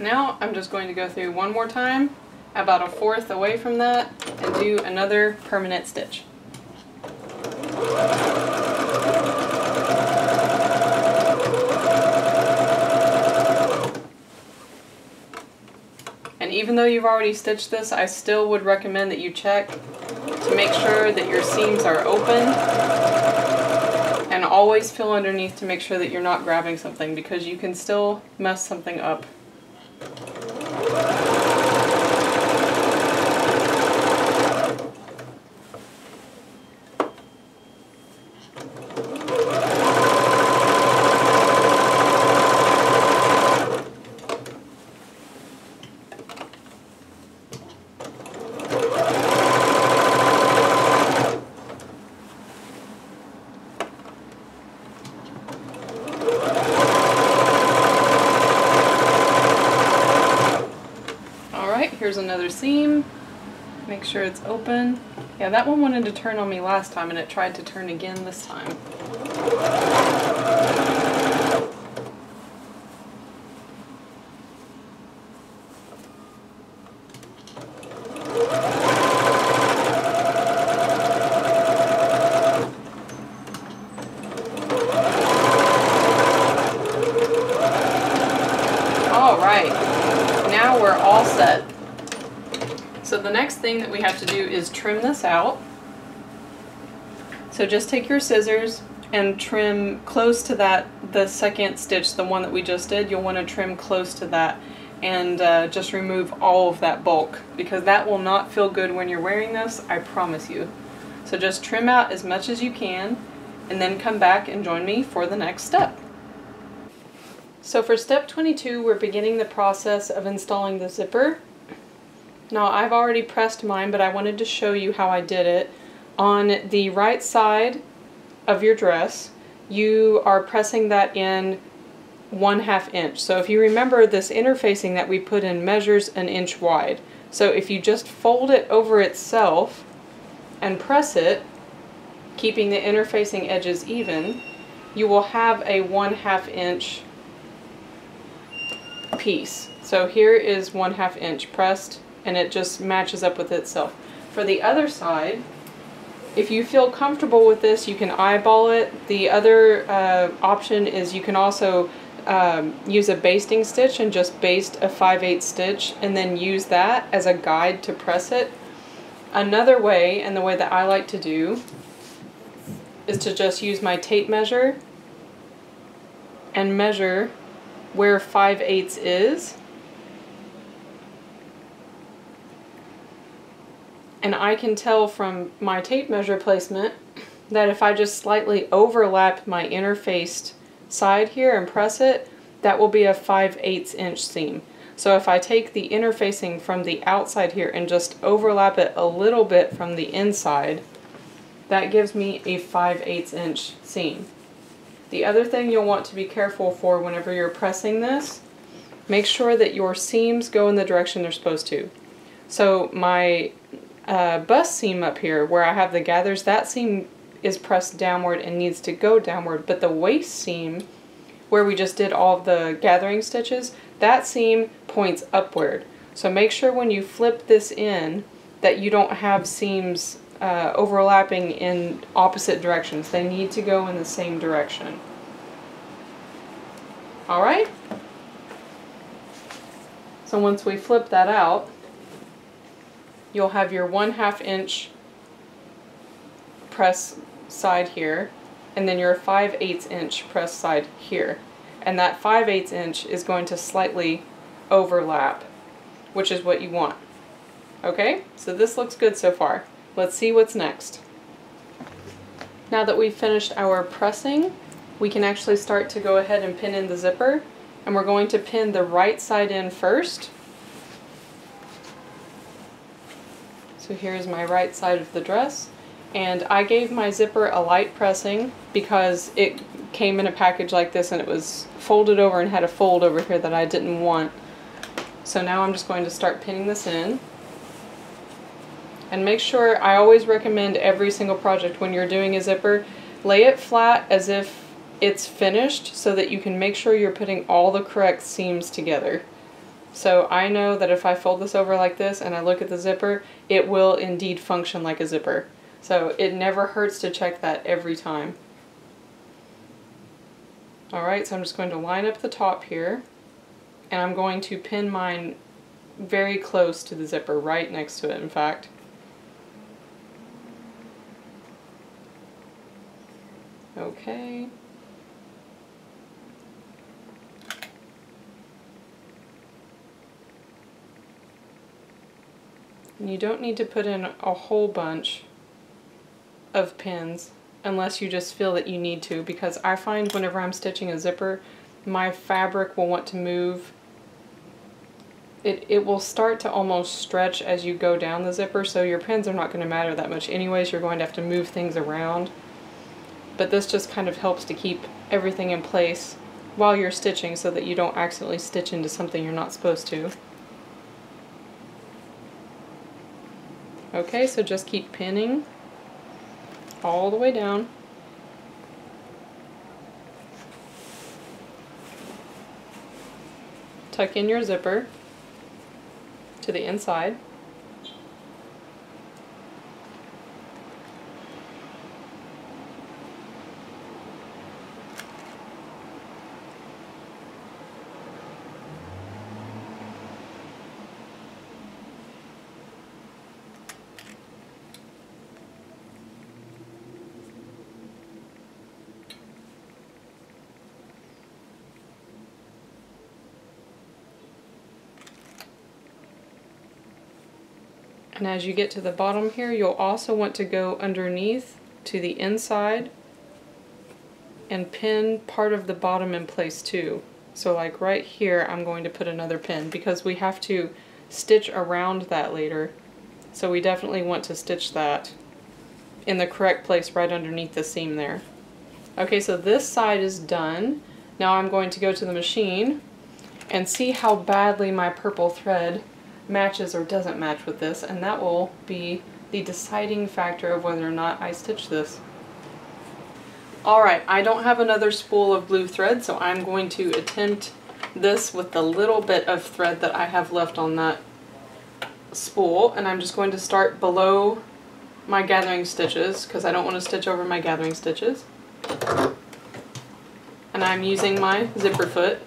Now I'm just going to go through one more time, about a fourth away from that, and do another permanent stitch. And even though you've already stitched this, I still would recommend that you check to make sure that your seams are open, and always feel underneath to make sure that you're not grabbing something, because you can still mess something up. Here's another seam. Make sure it's open. Yeah, that one wanted to turn on me last time and it tried to turn again this time. All right, now we're all set. So the next thing that we have to do is trim this out. So just take your scissors and trim close to that, the second stitch, the one that we just did. You'll want to trim close to that and just remove all of that bulk, because that will not feel good when you're wearing this, I promise you. So just trim out as much as you can and then come back and join me for the next step. So for step 22, we're beginning the process of installing the zipper. Now I've already pressed mine, but I wanted to show you how I did it. On the right side of your dress, you are pressing that in 1/2 inch. So if you remember, this interfacing that we put in measures an inch wide. So if you just fold it over itself and press it, keeping the interfacing edges even, you will have a 1/2 inch piece. So here is 1/2 inch pressed, and it just matches up with itself. For the other side, if you feel comfortable with this, you can eyeball it. The other option is you can also use a basting stitch and just baste a 5/8 stitch and then use that as a guide to press it. Another way, and the way that I like to do, is to just use my tape measure and measure where 5/8 is. And I can tell from my tape measure placement that if I just slightly overlap my interfaced side here and press it, that will be a 5/8 inch seam. So if I take the interfacing from the outside here and just overlap it a little bit from the inside, that gives me a 5/8 inch seam. The other thing you'll want to be careful for whenever you're pressing this, make sure that your seams go in the direction they're supposed to. So my bust seam up here where I have the gathers, that seam is pressed downward and needs to go downward, but the waist seam where we just did all of the gathering stitches, that seam points upward. So make sure when you flip this in that you don't have seams overlapping in opposite directions. They need to go in the same direction. Alright? So once we flip that out, you'll have your 1/2 inch press side here, and then your 5/8 inch press side here. And that 5/8 inch is going to slightly overlap, which is what you want. Okay, so this looks good so far. Let's see what's next. Now that we've finished our pressing, we can actually start to go ahead and pin in the zipper, and we're going to pin the right side in first. So here's my right side of the dress, and I gave my zipper a light pressing because it came in a package like this and it was folded over and had a fold over here that I didn't want. So now I'm just going to start pinning this in. And make sure, I always recommend every single project when you're doing a zipper, lay it flat as if it's finished so that you can make sure you're putting all the correct seams together. So I know that if I fold this over like this and I look at the zipper, it will indeed function like a zipper. So it never hurts to check that every time. Alright, so I'm just going to line up the top here, and I'm going to pin mine very close to the zipper, right next to it in fact. Okay. And you don't need to put in a whole bunch of pins unless you just feel that you need to, because I find whenever I'm stitching a zipper, my fabric will want to move. It will start to almost stretch as you go down the zipper, so your pins are not going to matter that much anyways. You're going to have to move things around. But this just kind of helps to keep everything in place while you're stitching so that you don't accidentally stitch into something you're not supposed to. Okay, so just keep pinning all the way down. Tuck in your zipper to the inside. And as you get to the bottom here, you'll also want to go underneath to the inside and pin part of the bottom in place too. So like right here, I'm going to put another pin because we have to stitch around that later. So we definitely want to stitch that in the correct place right underneath the seam there. Okay, so this side is done. Now I'm going to go to the machine and see how badly my purple thread matches or doesn't match with this, and that will be the deciding factor of whether or not I stitch this. Alright, I don't have another spool of blue thread, so I'm going to attempt this with the little bit of thread that I have left on that spool, and I'm just going to start below my gathering stitches because I don't want to stitch over my gathering stitches. And I'm using my zipper foot.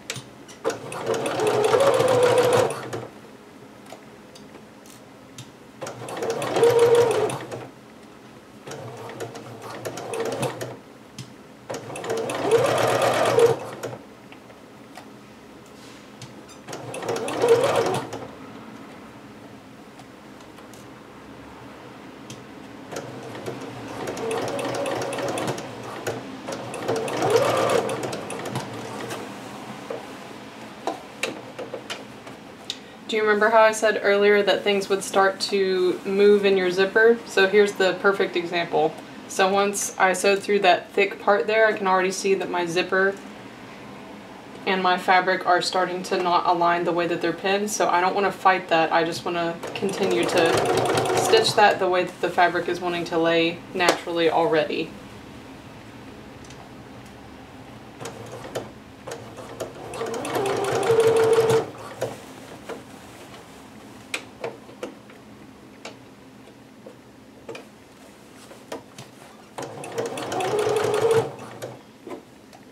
Do you remember how I said earlier that things would start to move in your zipper? So here's the perfect example. So once I sewed through that thick part there, I can already see that my zipper and my fabric are starting to not align the way that they're pinned. So I don't want to fight that. I just want to continue to stitch that the way that the fabric is wanting to lay naturally already.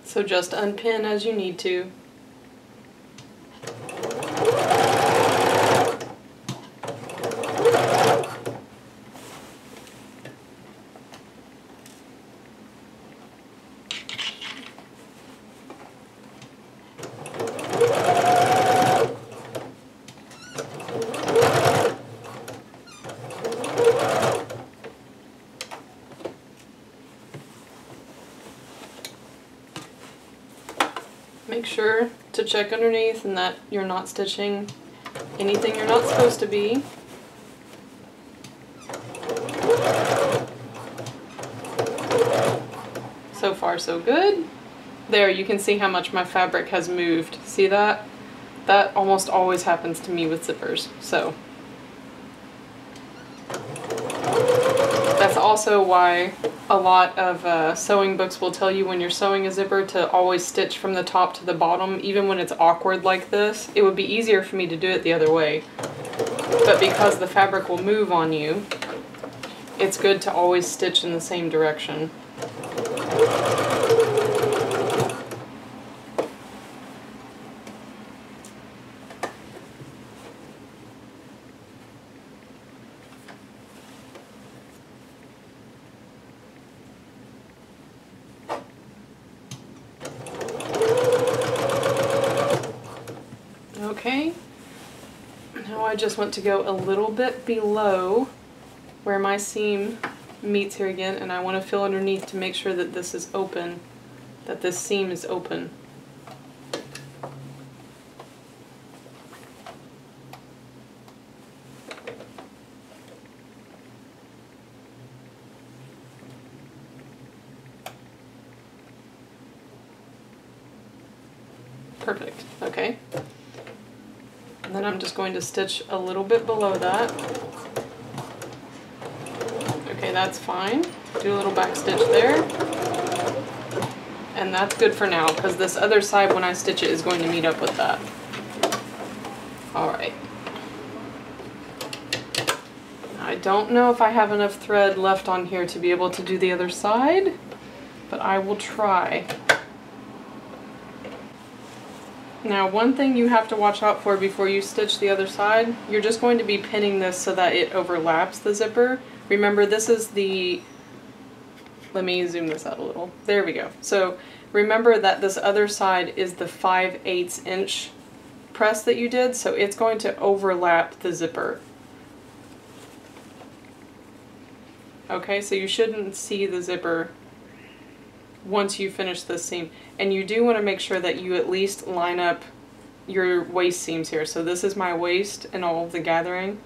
So just unpin as you need to. Make sure to check underneath and that you're not stitching anything you're not supposed to be. So far so good. There, you can see how much my fabric has moved. See that? That almost always happens to me with zippers. So that's also why A lot of sewing books will tell you when you're sewing a zipper to always stitch from the top to the bottom, even when it's awkward like this. It would be easier for me to do it the other way, but because the fabric will move on you, it's good to always stitch in the same direction. Okay, now I just want to go a little bit below where my seam meets here again, and I want to feel underneath to make sure that this is open, that this seam is open. Perfect, okay. And then I'm just going to stitch a little bit below that. Okay, that's fine. Do a little back stitch there. And that's good for now, because this other side, when I stitch it, is going to meet up with that. Alright. I don't know if I have enough thread left on here to be able to do the other side, but I will try. Now, one thing you have to watch out for before you stitch the other side, you're just going to be pinning this so that it overlaps the zipper. Remember, this is the, let me zoom this out a little. There we go. So remember that this other side is the 5/8 inch press that you did, so it's going to overlap the zipper. Okay, so you shouldn't see the zipper once you finish this seam. And you do want to make sure that you at least line up your waist seams here. So this is my waist and all of the gathering.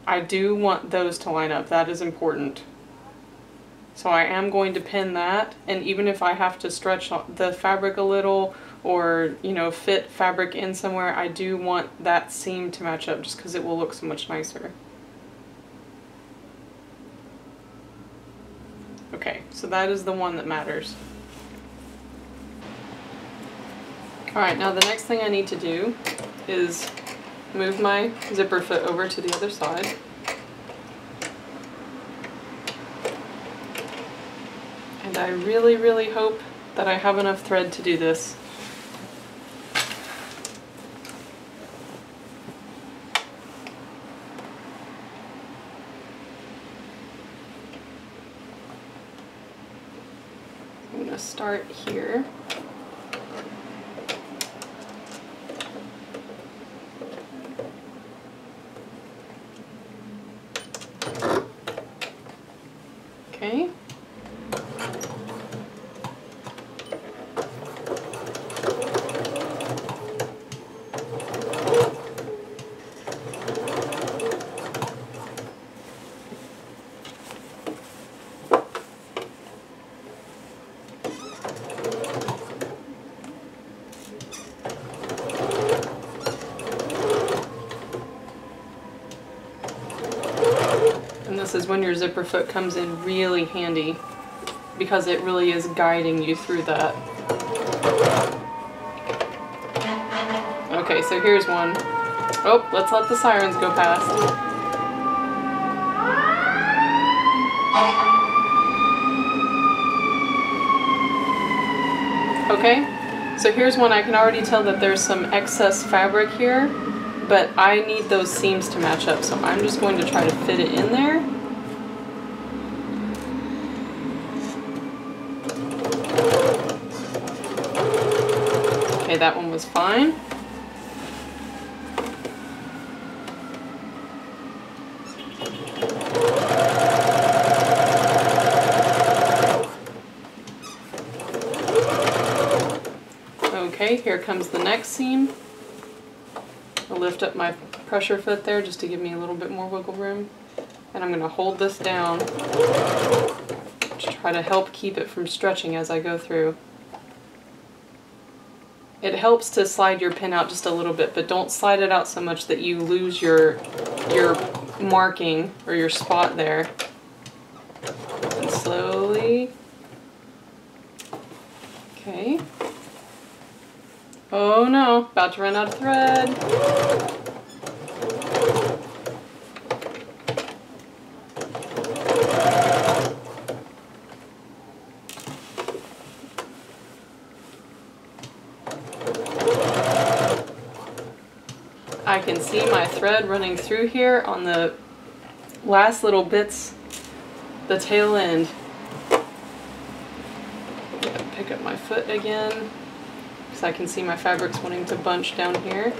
I do want those to line up. That is important. So I am going to pin that, and even if I have to stretch the fabric a little or, you know, fit fabric in somewhere, I do want that seam to match up just because it will look so much nicer. Okay, so that is the one that matters. Alright, now the next thing I need to do is move my zipper foot over to the other side. And I really, really hope that I have enough thread to do this. I'm going to start here. Okay. This is when your zipper foot comes in really handy, because it really is guiding you through that. Okay, so here's one. Oh, let's let the sirens go past. Okay, so here's one. I can already tell that there's some excess fabric here, but I need those seams to match up, so I'm just going to try to fit it in there. Okay, that one was fine. Okay, here comes the next seam. I'll lift up my pressure foot there just to give me a little bit more wiggle room. And I'm going to hold this down to try to help keep it from stretching as I go through. It helps to slide your pin out just a little bit, but don't slide it out so much that you lose your marking or your spot there. And slowly Oh no, about to run out of thread. I can see my thread running through here on the last little bits, the tail end. Pick up my foot again, because I can see my fabrics wanting to bunch down here.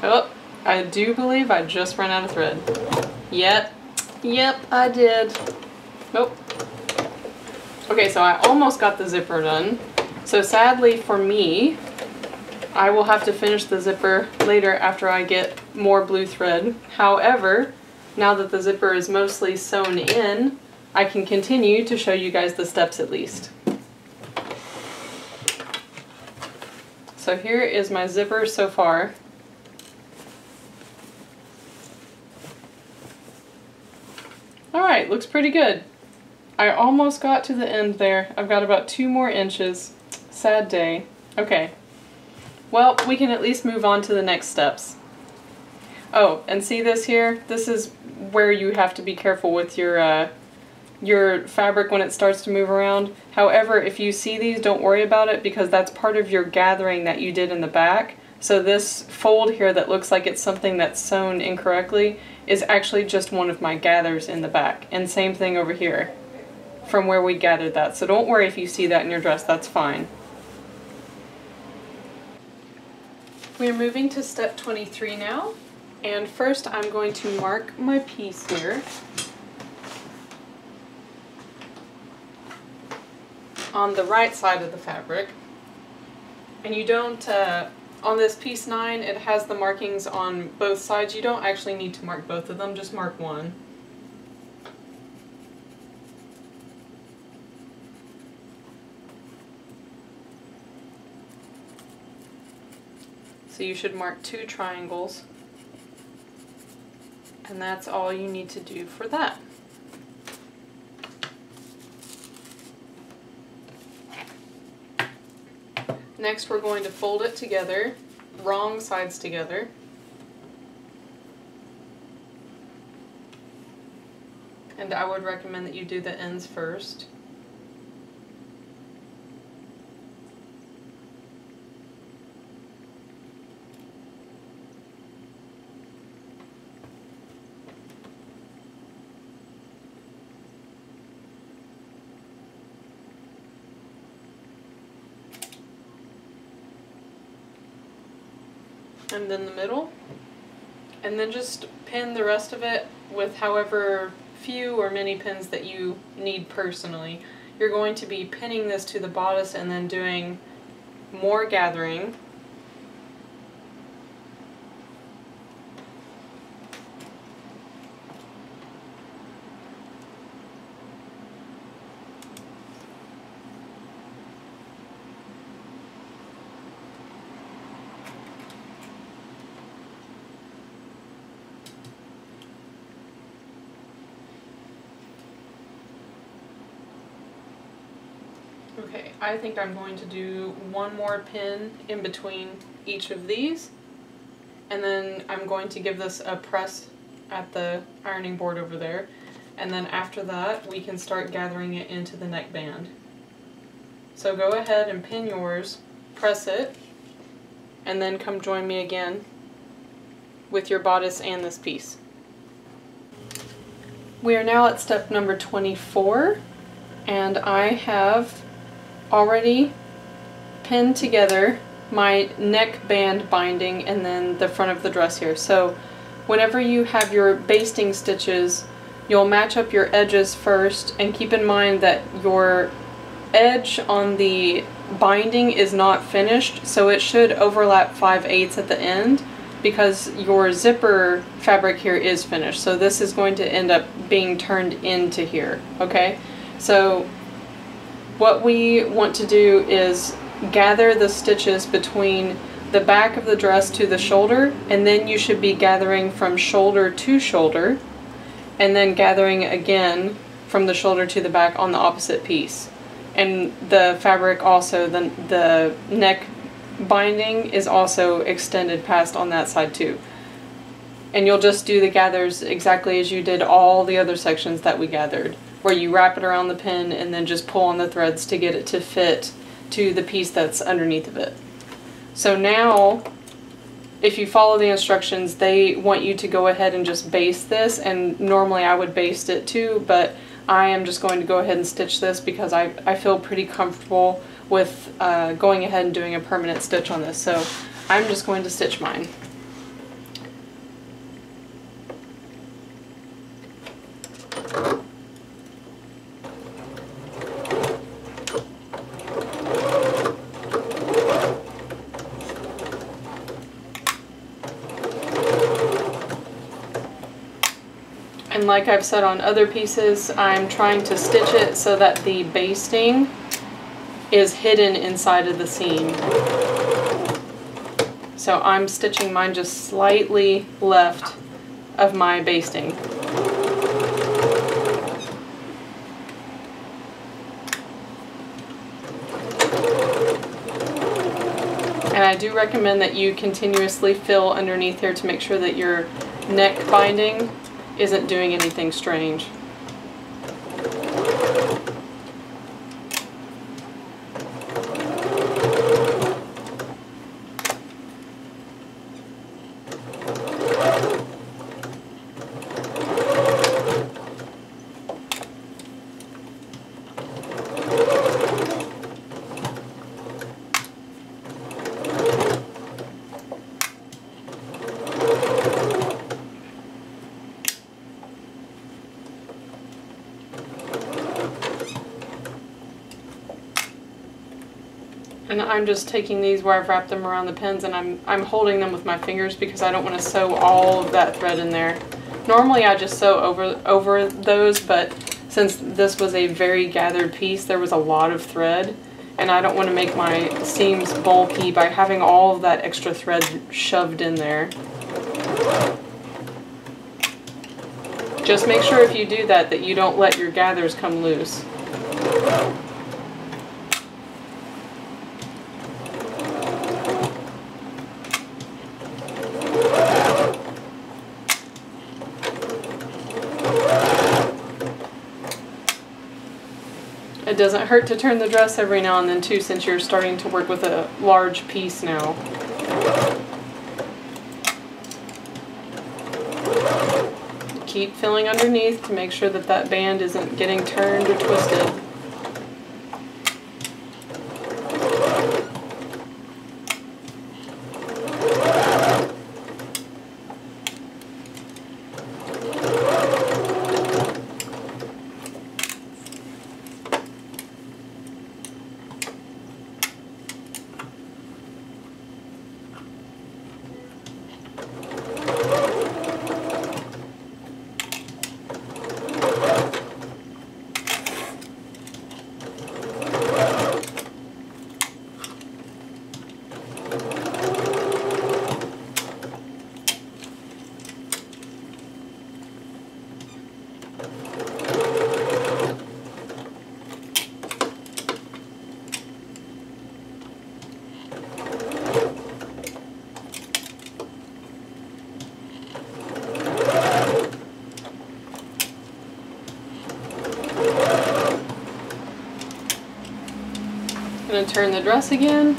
Oh, I do believe I just ran out of thread. Yep, I did. Nope. Okay, so I almost got the zipper done. So sadly for me, I will have to finish the zipper later after I get more blue thread. However, now that the zipper is mostly sewn in, I can continue to show you guys the steps at least. So here is my zipper so far. Alright, looks pretty good. I almost got to the end there. I've got about 2 more inches. Sad day. Okay. Well, we can at least move on to the next steps. Oh, and see this here? This is where you have to be careful with your fabric when it starts to move around. However, if you see these, don't worry about it because that's part of your gathering that you did in the back. So this fold here that looks like it's something that's sewn incorrectly is actually just one of my gathers in the back. And same thing over here from where we gathered that. So don't worry if you see that in your dress, that's fine. We're moving to step 23 now. And first I'm going to mark my piece here. On the right side of the fabric. And you don't, on this piece 9, it has the markings on both sides. You don't actually need to mark both of them, just mark one. So you should mark 2 triangles. And that's all you need to do for that. Next we're going to fold it together, wrong sides together. And I would recommend that you do the ends first. And then the middle, and then just pin the rest of it with however few or many pins that you need personally. You're going to be pinning this to the bodice and then doing more gathering. Okay, I think I'm going to do one more pin in between each of these, and then I'm going to give this a press at the ironing board over there, and then after that we can start gathering it into the neckband. So go ahead and pin yours, press it, and then come join me again with your bodice and this piece. We are now at step number 24, and I have already pinned together my neckband binding and then the front of the dress here. So whenever you have your basting stitches, you'll match up your edges first, and keep in mind that your edge on the binding is not finished, so it should overlap 5/8 at the end because your zipper fabric here is finished. So this is going to end up being turned into here, okay? So what we want to do is gather the stitches between the back of the dress to the shoulder, and then you should be gathering from shoulder to shoulder, and then gathering again from the shoulder to the back on the opposite piece. And the fabric also, the neck binding is also extended past on that side too. And you'll just do the gathers exactly as you did all the other sections that we gathered, where you wrap it around the pin and then just pull on the threads to get it to fit to the piece that's underneath of it. So now, if you follow the instructions, they want you to go ahead and just baste this, and normally I would baste it too, but I am just going to go ahead and stitch this because I feel pretty comfortable with going ahead and doing a permanent stitch on this. So I'm just going to stitch mine. And like I've said on other pieces, I'm trying to stitch it so that the basting is hidden inside of the seam. So I'm stitching mine just slightly left of my basting. And I do recommend that you continuously fill underneath here to make sure that your neck binding isn't doing anything strange. And I'm just taking these where I've wrapped them around the pins, and I'm holding them with my fingers because I don't want to sew all of that thread in there. Normally I just sew over those, but since this was a very gathered piece, there was a lot of thread, and I don't want to make my seams bulky by having all of that extra thread shoved in there. Just make sure if you do that you don't let your gathers come loose. It doesn't hurt to turn the dress every now and then too, since you're starting to work with a large piece now. Keep filling underneath to make sure that that band isn't getting turned or twisted. I'm going to turn the dress again.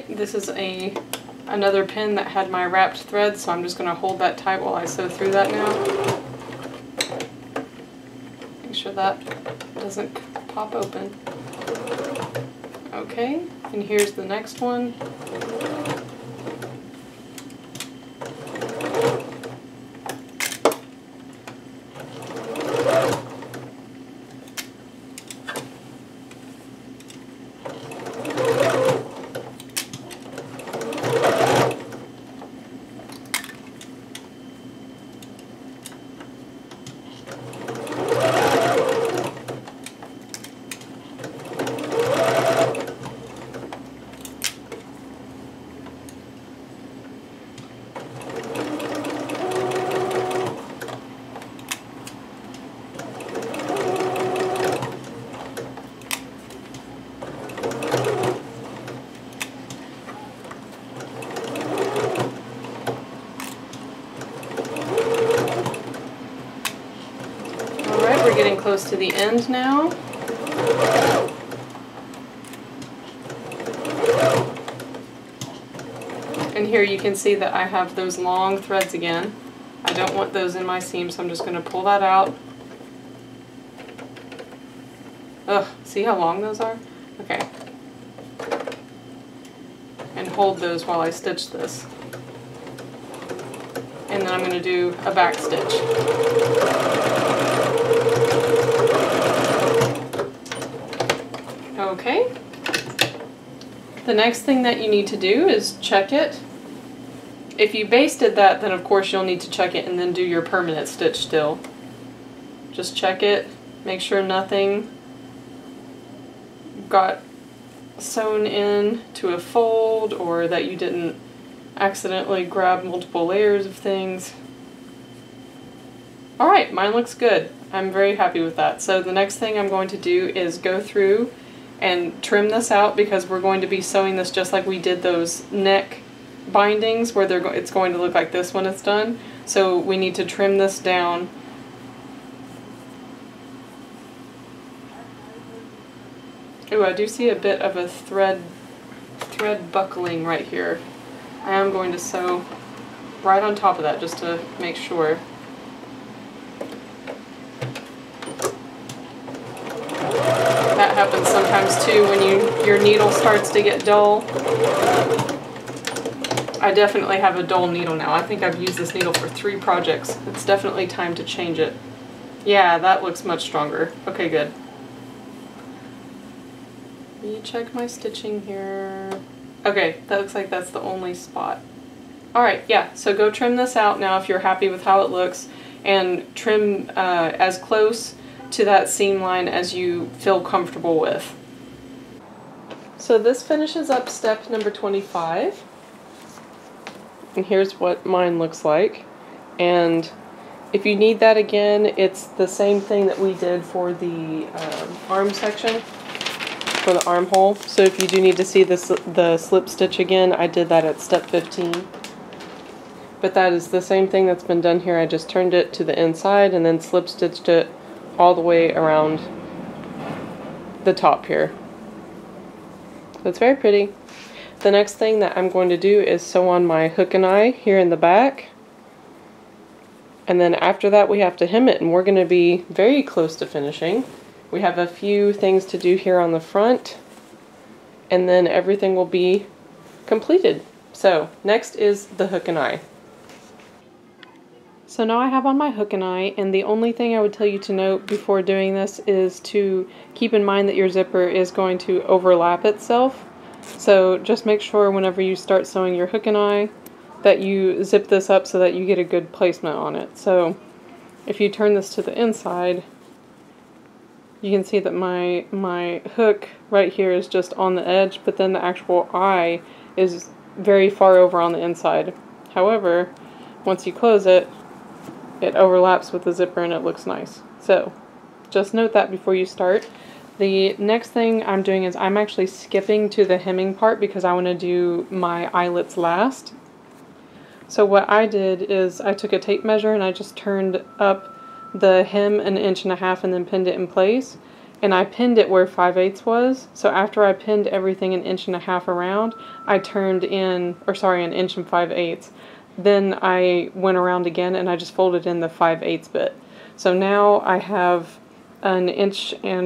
This is another pin that had my wrapped thread, so I'm just going to hold that tight while I sew through that now. Make sure that doesn't pop open. Okay, and here's the next one. We're getting close to the end now. And here you can see that I have those long threads again. I don't want those in my seam, so I'm just going to pull that out. Ugh, see how long those are? Okay. And hold those while I stitch this. And then I'm going to do a back stitch. Okay. The next thing that you need to do is check it. If you basted that, then of course you'll need to check it and then do your permanent stitch still. Just check it, make sure nothing got sewn in to a fold or that you didn't accidentally grab multiple layers of things. Alright, mine looks good. I'm very happy with that. So the next thing I'm going to do is go through and trim this out because we're going to be sewing this just like we did those neck bindings where it's going to look like this when it's done. So we need to trim this down. Ooh, I do see a bit of a thread buckling right here. I am going to sew right on top of that just to make sure. That happens sometimes too when your needle starts to get dull. I definitely have a dull needle now. I think I've used this needle for 3 projects. It's definitely time to change it. Yeah, that looks much stronger. Okay, good. Let me check my stitching here. Okay, that looks like that's the only spot. Alright, yeah, so go trim this out now if you're happy with how it looks, and trim as close to that seam line as you feel comfortable with. So this finishes up step number 25. And here's what mine looks like. And if you need that again, it's the same thing that we did for the arm section, for the armhole. So if you do need to see the slip stitch again, I did that at step 15. But that is the same thing that's been done here. I just turned it to the inside and then slip stitched it all the way around the top here. So it's very pretty. The next thing that I'm going to do is sew on my hook and eye here in the back. And then after that we have to hem it, and we're going to be very close to finishing. We have a few things to do here on the front, and then everything will be completed. So next is the hook and eye. So now I have on my hook and eye, and the only thing I would tell you to note before doing this is to keep in mind that your zipper is going to overlap itself. So just make sure whenever you start sewing your hook and eye that you zip this up so that you get a good placement on it. So if you turn this to the inside, you can see that my hook right here is just on the edge, but then the actual eye is very far over on the inside. However, once you close it, it overlaps with the zipper and it looks nice. So just note that before you start. The next thing I'm doing is I'm actually skipping to the hemming part because I want to do my eyelets last. So what I did is I took a tape measure and I just turned up the hem 1.5 inches and then pinned it in place. and I pinned it where 5/8 was. So after I pinned everything 1.5 inches around, I turned in, or sorry, 1 5/8 inches. Then I went around again and I just folded in the 5/8 bit. So now I have 1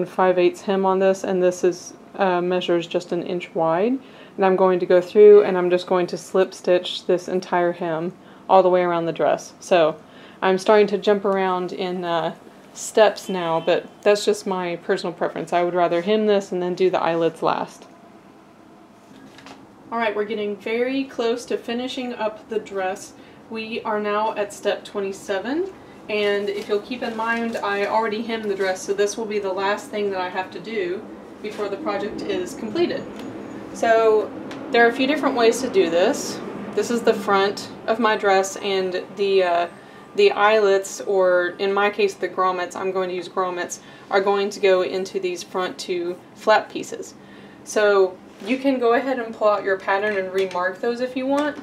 5/8 inches hem on this, and this is measures just 1 inch wide. And I'm going to go through and I'm just going to slip stitch this entire hem all the way around the dress. So I'm starting to jump around in steps now, but that's just my personal preference. I would rather hem this and then do the eyelets last. Alright, we're getting very close to finishing up the dress. We are now at step 27, and if you'll keep in mind, I already hemmed the dress, so this will be the last thing that I have to do before the project is completed. So there are a few different ways to do this. This is the front of my dress, and the eyelets, or in my case the grommets, I'm going to use grommets, are going to go into these front two flap pieces. So you can go ahead and pull out your pattern and remark those if you want.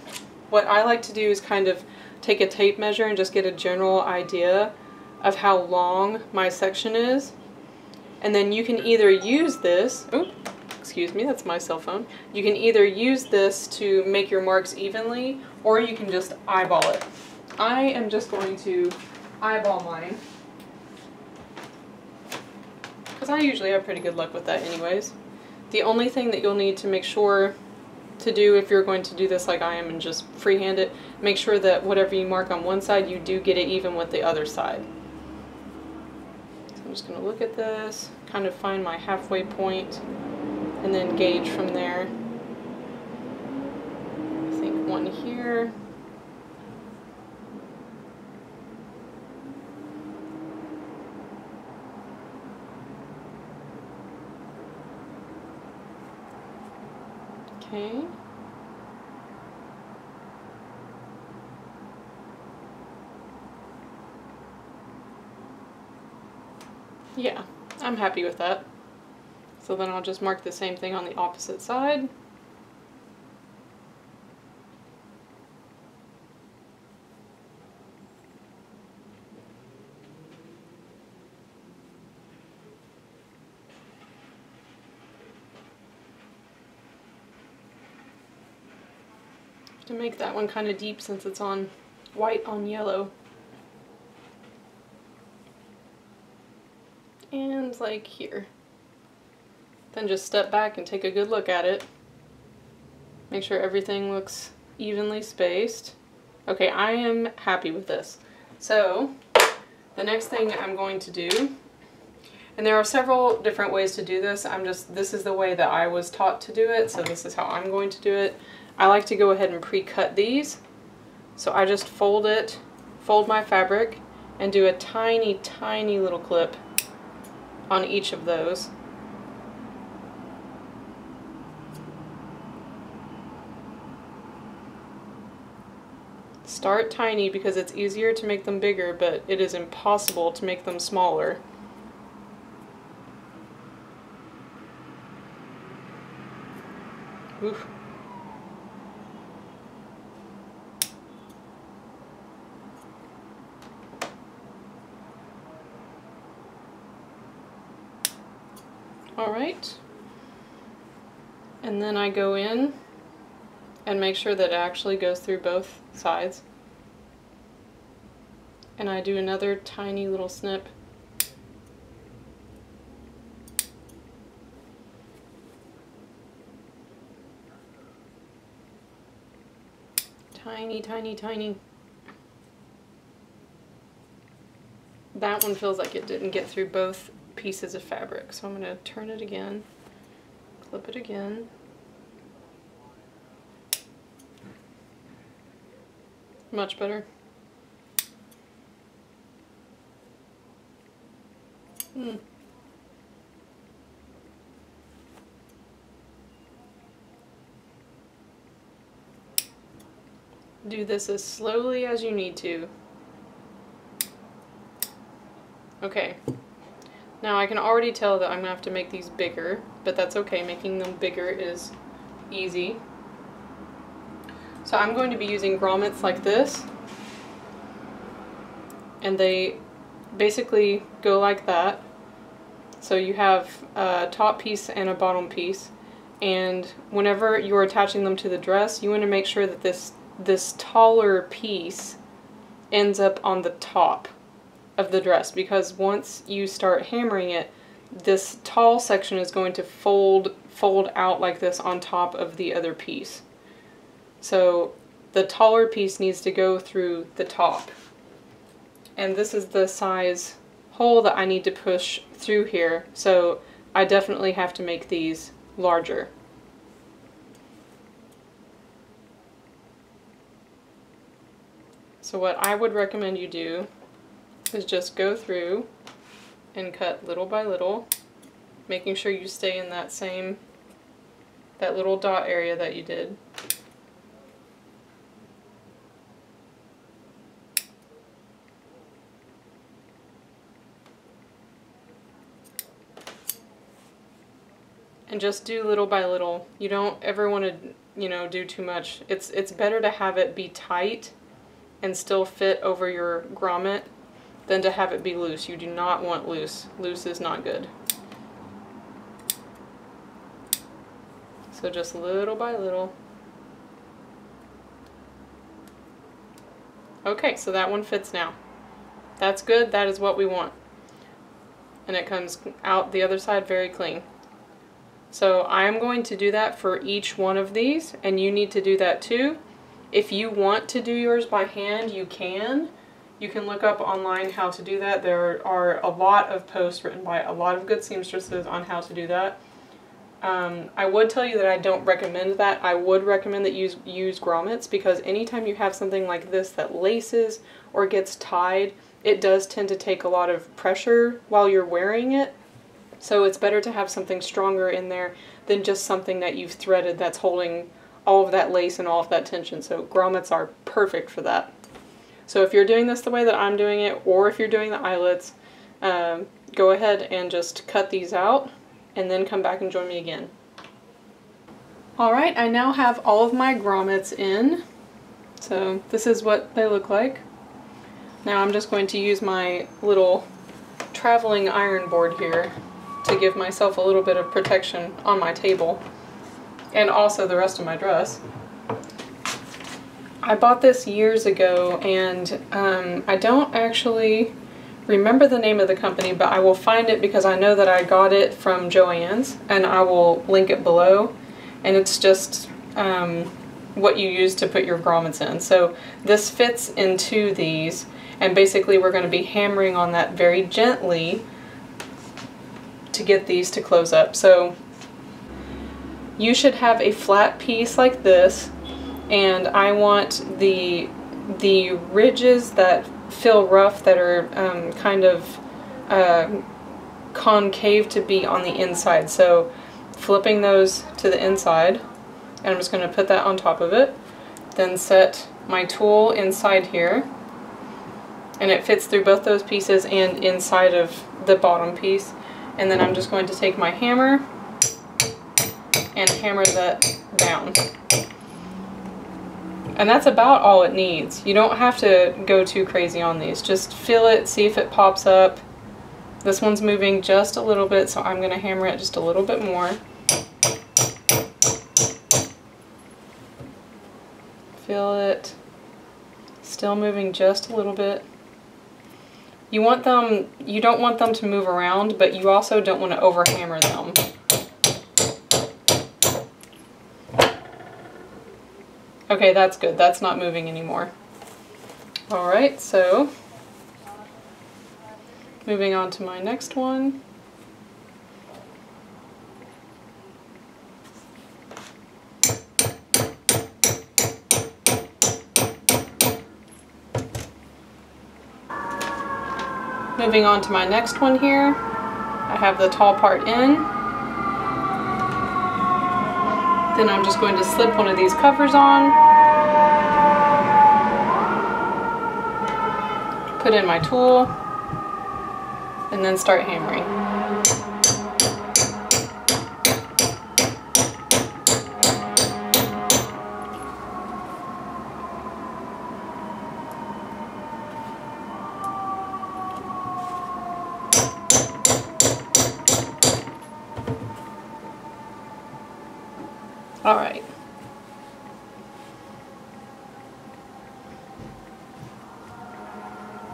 What I like to do is kind of take a tape measure and just get a general idea of how long my section is. And then you can either use this, oh, excuse me, that's my cell phone. You can either use this to make your marks evenly, or you can just eyeball it. I am just going to eyeball mine, because I usually have pretty good luck with that anyways. The only thing that you'll need to make sure to do if you're going to do this like I am and just freehand it, make sure that whatever you mark on one side, you do get it even with the other side. So I'm just going to look at this, kind of find my halfway point, and then gauge from there. I think one here. Okay. Yeah, I'm happy with that. So then I'll just mark the same thing on the opposite side. To make that one kind of deep since it's on white on yellow. And like here. Then just step back and take a good look at it. Make sure everything looks evenly spaced. Okay, I am happy with this. So the next thing I'm going to do, and there are several different ways to do this, this is the way that I was taught to do it, so this is how I'm going to do it. I like to go ahead and pre-cut these. So I just fold my fabric, and do a tiny, tiny little clip on each of those. Start tiny because it's easier to make them bigger, but it is impossible to make them smaller. Oof. Alright, and then I go in and make sure that it actually goes through both sides, and I do another tiny little snip. Tiny, tiny, tiny. That one feels like it didn't get through both pieces of fabric, so I'm going to turn it again, clip it again. Much better. Do this as slowly as you need to. Okay. Now I can already tell that I'm going to have to make these bigger, but that's okay. Making them bigger is easy. So I'm going to be using grommets like this, and they basically go like that. So you have a top piece and a bottom piece, and whenever you're attaching them to the dress, you want to make sure that this taller piece ends up on the top of the dress, because once you start hammering it, this tall section is going to fold out like this on top of the other piece. So the taller piece needs to go through the top. And this is the size hole that I need to push through here, so I definitely have to make these larger. So what I would recommend you do is just go through and cut little by little, making sure you stay in that little dot area that you did. And just do little by little. You don't ever want to, you know, do too much. It's better to have it be tight and still fit over your grommet than to have it be loose. You do not want loose. Loose is not good. So just little by little. Okay, so that one fits now. That's good. That is what we want. And it comes out the other side very clean. So I am going to do that for each one of these, and you need to do that too. If you want to do yours by hand, you can. You can look up online how to do that. There are a lot of posts written by a lot of good seamstresses on how to do that. I would tell you that I don't recommend that. I would recommend that you use grommets, because anytime you have something like this that laces or gets tied, it does tend to take a lot of pressure while you're wearing it. So it's better to have something stronger in there than just something that you've threaded that's holding all of that lace and all of that tension. So grommets are perfect for that. So if you're doing this the way that I'm doing it, or if you're doing the eyelets, go ahead and just cut these out and then come back and join me again. Alright, I now have all of my grommets in. So this is what they look like. Now I'm just going to use my little traveling iron board here to give myself a little bit of protection on my table, and also the rest of my dress. I bought this years ago, and I don't actually remember the name of the company, but I will find it because I know that I got it from Joann's, and I will link it below. And it's just what you use to put your grommets in. So this fits into these, and basically we're going to be hammering on that very gently to get these to close up. So you should have a flat piece like this, and I want the ridges that feel rough, that are kind of concave, to be on the inside. So flipping those to the inside, and I'm just going to put that on top of it, then set my tool inside here, and it fits through both those pieces and inside of the bottom piece. And then I'm just going to take my hammer and hammer that down. And that's about all it needs. You don't have to go too crazy on these. Just feel it, see if it pops up. This one's moving just a little bit, so I'm going to hammer it just a little bit more. Feel it. Still moving just a little bit. You don't want them to move around, but you also don't want to overhammer them. Okay, that's good. That's not moving anymore. Alright, so moving on to my next one. Moving on to my next one here, I have the tall part in. Then I'm just going to slip one of these covers on, put in my tool, and then start hammering. Alright.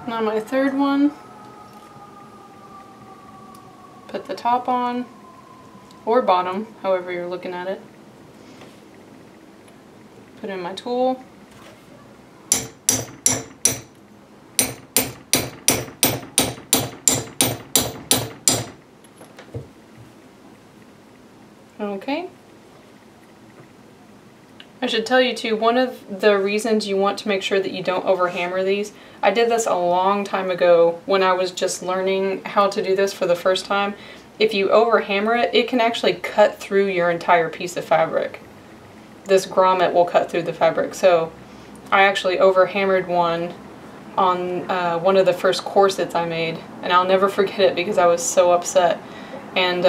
Now my third one. Put the top on, or bottom, however you're looking at it. Put in my tool. Okay. I should tell you too, one of the reasons you want to make sure that you don't overhammer these, I did this a long time ago when I was just learning how to do this for the first time. If you overhammer it, it can actually cut through your entire piece of fabric. This grommet will cut through the fabric. So I actually overhammered one on one of the first corsets I made, and I'll never forget it because I was so upset. And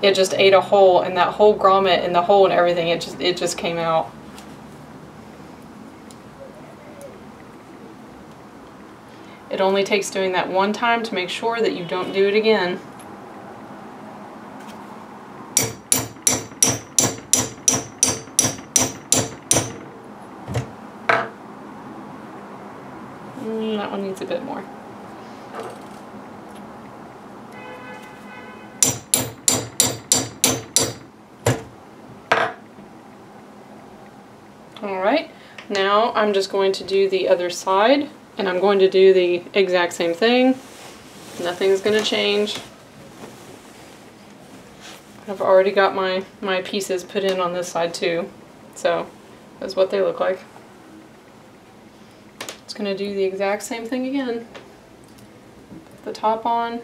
it just ate a hole, and that whole grommet and the hole and everything, it just came out. It only takes doing that one time to make sure that you don't do it again. That one needs a bit more. Alright, now I'm just going to do the other side, and I'm going to do the exact same thing. Nothing's going to change. I've already got my pieces put in on this side too, so that's what they look like. Just going to do the exact same thing again. Put the top on.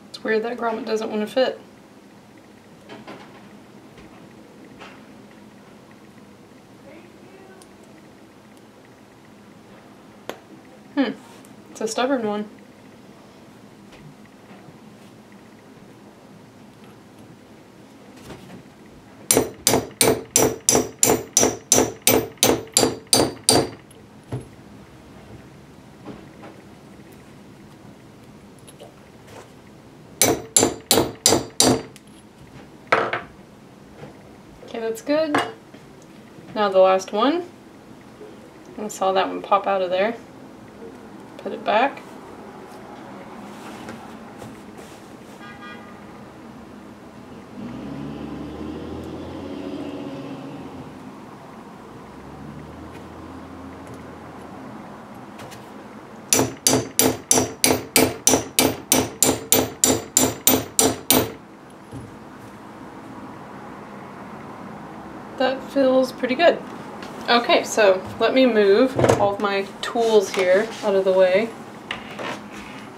It's weird that grommet doesn't want to fit. It's a stubborn one. Okay, that's good. Now the last one. I saw that one pop out of there. Put it back. That feels pretty good. Okay, so let me move all of my tools here out of the way.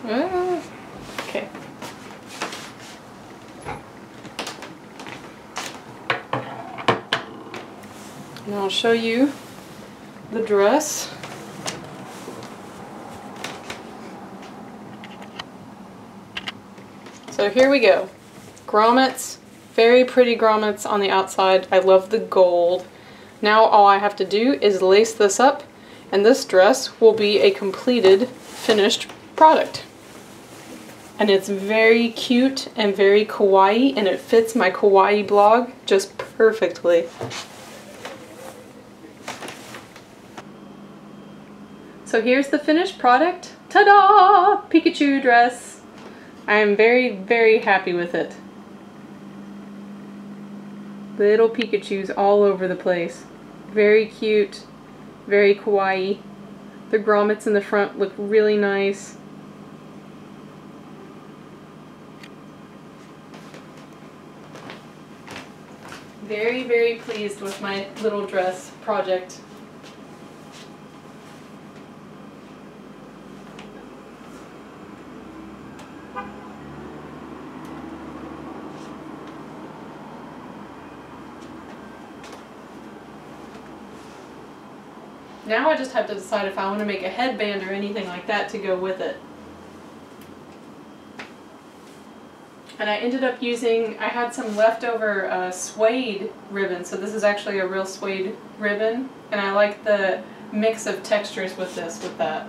Okay. And I'll show you the dress. So here we go. Grommets. Very pretty grommets on the outside. I love the gold. Now all I have to do is lace this up, and this dress will be a completed, finished product. And it's very cute and very kawaii, and it fits my kawaii blog just perfectly. So here's the finished product. Ta-da! Pikachu dress. I am very, very happy with it. Little Pikachus all over the place. Very cute, very kawaii. The grommets in the front look really nice. Very, very pleased with my little dress project. Now I just have to decide if I want to make a headband or anything like that to go with it. And I ended up using, I had some leftover suede ribbon, so this is actually a real suede ribbon, and I like the mix of textures with this, with that.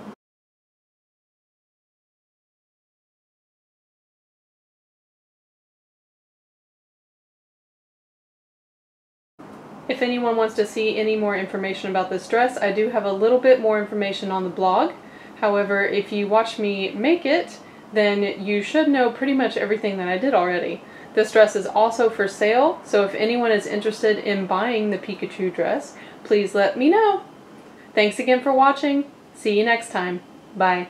If anyone wants to see any more information about this dress, I do have a little bit more information on the blog. However, if you watch me make it, then you should know pretty much everything that I did already. This dress is also for sale, so if anyone is interested in buying the Pikachu dress, please let me know. Thanks again for watching. See you next time. Bye.